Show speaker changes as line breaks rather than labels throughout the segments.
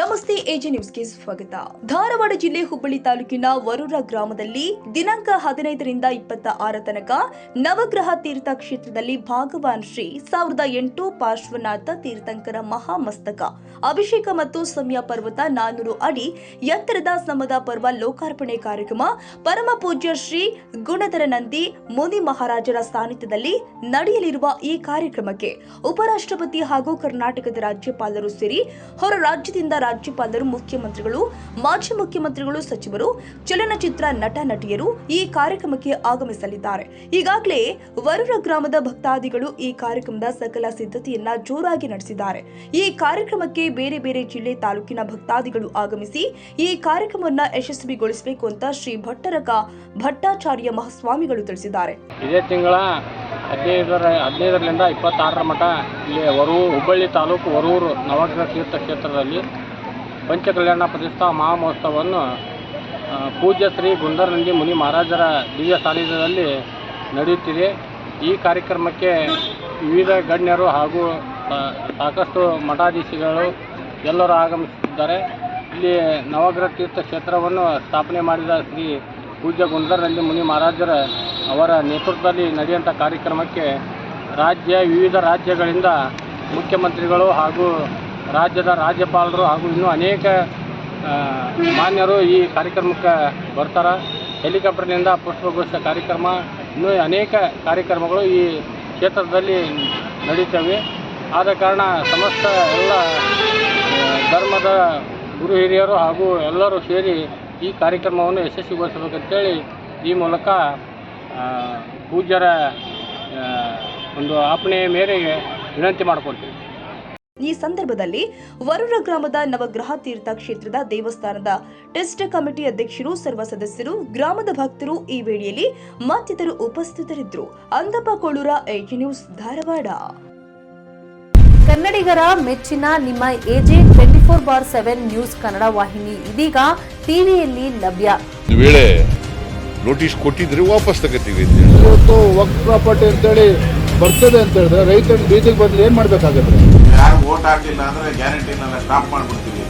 ನಮಸ್ತೆ ಎಜೆ ನ್ಯೂಸ್ಗೆ ಸ್ವಾಗತ. ಧಾರವಾಡ ಜಿಲ್ಲೆ ಹುಬ್ಬಳ್ಳಿ ತಾಲೂಕಿನ ವರೂರ ಗ್ರಾಮದಲ್ಲಿ ದಿನಾಂಕ 15ರಿಂದ 26 ತನಕ ನವಗ್ರಹ ತೀರ್ಥ ಕ್ಷೇತ್ರದಲ್ಲಿ ಭಗವಾನ್ ಶ್ರೀ 1008 ಪಾರ್ಶ್ವನಾಥ ತೀರ್ಥಂಕರ ಮಹಾಮಸ್ತಕ ಅಭಿಷೇಕ ಮತ್ತು ಸಮಯ ಪರ್ವತ 400 ಅಡಿ ಎತ್ತರದ ಸಮದ ಪರ್ವ ಲೋಕಾರ್ಪಣೆ ಕಾರ್ಯಕ್ರಮ ಪರಮ ಪೂಜ್ಯ ಶ್ರೀ ಗುಣಧರ ನಂದಿ ಮುನಿ ಮಹಾರಾಜರ ಸಾನ್ನಿಧ್ಯದಲ್ಲಿ ನಡೆಯಲಿರುವ ಈ ಕಾರ್ಯಕ್ರಮಕ್ಕೆ ಉಪರಾಷ್ಟ್ರಪತಿ ಹಾಗೂ ಕರ್ನಾಟಕದ ರಾಜ್ಯಪಾಲರು ಸೇರಿ ಹೊರ ರಾಜ್ಯದಿಂದ ರಾಜ್ಯಪಾಲರು, ಮುಖ್ಯಮಂತ್ರಿಗಳು, ಮಾಜಿ ಮುಖ್ಯಮಂತ್ರಿಗಳು, ಸಚಿವರು, ಚಲನಚಿತ್ರ ನಟ ನಟಿಯರು ಈ ಕಾರ್ಯಕ್ರಮಕ್ಕೆ ಆಗಮಿಸಲಿದ್ದಾರೆ. ಈಗಾಗಲೇ ವರೂರ ಗ್ರಾಮದ ಭಕ್ತಾದಿಗಳು ಈ ಕಾರ್ಯಕ್ರಮದ ಸಕಲ ಸಿದ್ಧತೆಯನ್ನ ಜೋರಾಗಿ ನಡೆಸಿದ್ದಾರೆ. ಈ ಕಾರ್ಯಕ್ರಮಕ್ಕೆ ಬೇರೆ ಬೇರೆ ಜಿಲ್ಲೆ ತಾಲೂಕಿನ ಭಕ್ತಾದಿಗಳು ಆಗಮಿಸಿ ಈ ಕಾರ್ಯಕ್ರಮವನ್ನು ಯಶಸ್ವಿಗೊಳಿಸಬೇಕು ಅಂತ ಶ್ರೀ ಭಟ್ಟರಕ ಭಟ್ಟಾಚಾರ್ಯ ಮಹಾಸ್ವಾಮಿಗಳು ತಿಳಿಸಿದ್ದಾರೆ.
ಇದೇ ತಿಂಗಳ 15ರಿಂದ 26ರ ಮಠ ಇಲ್ಲಿ ಹುಬ್ಬಳ್ಳಿ ತಾಲೂಕು ವರೂರು ನವಗ್ರಹ ತೀರ್ಥ ಕ್ಷೇತ್ರದಲ್ಲಿ ಪಂಚಕಲ್ಯಾಣ ಪ್ರತಿಷ್ಠಾ ಮಹಾಮಹೋತ್ಸವವನ್ನು ಪೂಜ್ಯ ಶ್ರೀ ಗುಣಧರ ನಂದಿ ಮುನಿ ಮಹಾರಾಜರ ದಿವ್ಯ ಸಾನ್ನಿಧ್ಯದಲ್ಲಿ ನಡೆಯುತ್ತಿದೆ. ಈ ಕಾರ್ಯಕ್ರಮಕ್ಕೆ ವಿವಿಧ ಗಣ್ಯರು ಹಾಗೂ ಸಾಕಷ್ಟು ಮಠಾಧೀಶಿಗಳು ಎಲ್ಲರೂ ಆಗಮಿಸುತ್ತಿದ್ದಾರೆ. ಇಲ್ಲಿ ನವಗ್ರಹ ತೀರ್ಥ ಕ್ಷೇತ್ರವನ್ನು ಸ್ಥಾಪನೆ ಮಾಡಿದ ಶ್ರೀ ಪೂಜ್ಯ ಗುಣಧರ ನಂದಿ ಮುನಿ ಮಹಾರಾಜರ ಅವರ ನೇತೃತ್ವದಲ್ಲಿ ನಡೆಯುವಂಥ ಕಾರ್ಯಕ್ರಮಕ್ಕೆ ವಿವಿಧ ರಾಜ್ಯಗಳಿಂದ ಮುಖ್ಯಮಂತ್ರಿಗಳು ಹಾಗೂ ರಾಜ್ಯದ ರಾಜ್ಯಪಾಲರು ಹಾಗೂ ಇನ್ನೂ ಅನೇಕ ಮಾನ್ಯರು ಈ ಕಾರ್ಯಕ್ರಮಕ್ಕೆ ಬರ್ತಾರೆ. ಹೆಲಿಕಾಪ್ಟರ್ನಿಂದ ಪುಷ್ಪಗುಚ್ಛ ಕಾರ್ಯಕ್ರಮ, ಇನ್ನೂ ಅನೇಕ ಕಾರ್ಯಕ್ರಮಗಳು ಈ ಕ್ಷೇತ್ರದಲ್ಲಿ ನಡೀತವೆ. ಆದ ಕಾರಣ ಸಮಸ್ತ ಎಲ್ಲ ಧರ್ಮದ ಗುರು ಹಿರಿಯರು ಹಾಗೂ ಎಲ್ಲರೂ ಸೇರಿ ಈ ಕಾರ್ಯಕ್ರಮವನ್ನು ಯಶಸ್ವಿಗೊಳಿಸಬೇಕಂತೇಳಿ ಈ ಮೂಲಕ ಪೂಜ್ಯರ ಒಂದು ಆಜ್ಞೆಯ ಮೇರೆಗೆ ವಿನಂತಿ ಮಾಡಿಕೊಳ್ತೀವಿ.
ಈ ಸಂದರ್ಭದಲ್ಲಿ ವರೂರ ಗ್ರಾಮದ ನವಗ್ರಹ ತೀರ್ಥ ಕ್ಷೇತ್ರದ ದೇವಸ್ಥಾನದ ಟ್ರಸ್ಟ್ ಕಮಿಟಿ ಅಧ್ಯಕ್ಷರು, ಸರ್ವ ಸದಸ್ಯರು, ಗ್ರಾಮದ ಭಕ್ತರು ಈ ವೇಳೆಯಲ್ಲಿ ಮತ್ತಿತರರು ಉಪಸ್ಥಿತರಿದ್ದರು. Andappa Kolur, AJ news, Dharwad.
ಕನ್ನಡಿಗರ ಮೆಚ್ಚಿನ ನಿಮ್ಮ ಎಜೆ 24/7 ನ್ಯೂಸ್ ಕನ್ನಡ ವಾಹಿನಿ ಇದೀಗ ಟಿವಿಯಲ್ಲಿ ಲಭ್ಯ.
ವೇಳೆ ನೋಟಿಸ್ ಕೊಟ್ಟಿದ್ರೆ ವಾಪಸ್ ತಗೋತೀವಿ.
ಇವತ್ತು ವಕ್ಫ್ ಪ್ರಾಪರ್ಟಿ ಅಂತೇಳಿ ಬರ್ತದೆ ಅಂತ ಹೇಳಿದ್ರೆ ರೈತರ ಬೀದಿಗೆ ಬದಲು ಏನ್ ಮಾಡ್ಬೇಕಾಗತ್ತೆ?
ಯಾರು ವೋಟ್ ಹಾಕಲಿಲ್ಲ ಅಂದ್ರೆ ಗ್ಯಾರಂಟಿನೆಲ್ಲ ಸ್ಟಾಪ್ ಮಾಡ್ಬಿಡ್ತೀವಿ.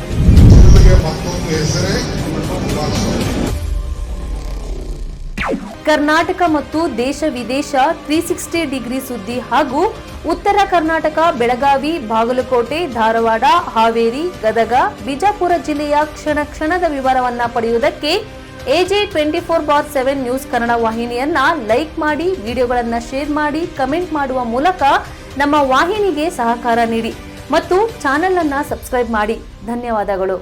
ಕರ್ನಾಟಕ ಮತ್ತು ದೇಶ ವಿದೇಶ 360 ಡಿಗ್ರಿ ಸುದ್ದಿ ಹಾಗೂ ಉತ್ತರ ಕರ್ನಾಟಕ, ಬೆಳಗಾವಿ, ಬಾಗಲಕೋಟೆ, ಧಾರವಾಡ, ಹಾವೇರಿ, ಗದಗ, ಬಿಜಾಪುರ ಜಿಲ್ಲೆಯ ಕ್ಷಣ ಕ್ಷಣದ ವಿವರವನ್ನ ಪಡೆಯುವುದಕ್ಕೆ ಎಜೆ 24/7 ನ್ಯೂಸ್ ಕನ್ನಡ ವಾಹಿನಿಯನ್ನ ಲೈಕ್ ಮಾಡಿ, ವಿಡಿಯೋಗಳನ್ನ ಶೇರ್ ಮಾಡಿ, ಕಮೆಂಟ್ ಮಾಡುವ ಮೂಲಕ ನಮ್ಮ ವಾಹಿನಿಗೆ ಸಹಕಾರ ನೀಡಿ ಮತ್ತು ಚಾನೆಲ್ ಅನ್ನ ಸಬ್ಸ್ಕ್ರೈಬ್ ಮಾಡಿ. ಧನ್ಯವಾದಗಳು.